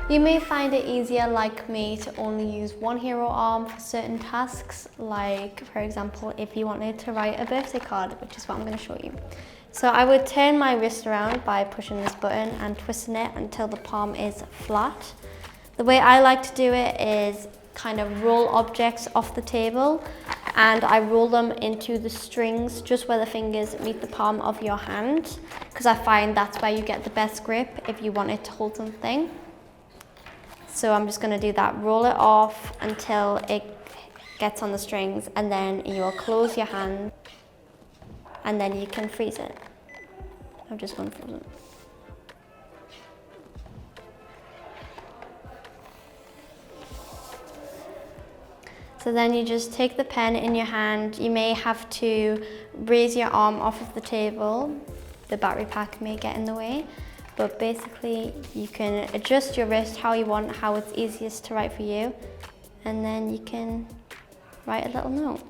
You may find it easier, like me, to only use one hero arm for certain tasks, like for example if you wanted to write a birthday card, which is what I'm going to show you. So I would turn my wrist around by pushing this button and twisting it until the palm is flat. The way I like to do it is kind of roll objects off the table, and I roll them into the strings just where the fingers meet the palm of your hand, because I find that's where you get the best grip if you wanted to hold something. So I'm just going to do that, roll it off until it gets on the strings, and then you will close your hand and then you can freeze it. I've just unfrozen. So then you just take the pen in your hand. You may have to raise your arm off of the table. The battery pack may get in the way. But basically, you can adjust your wrist how you want, how it's easiest to write for you. And then you can write a little note.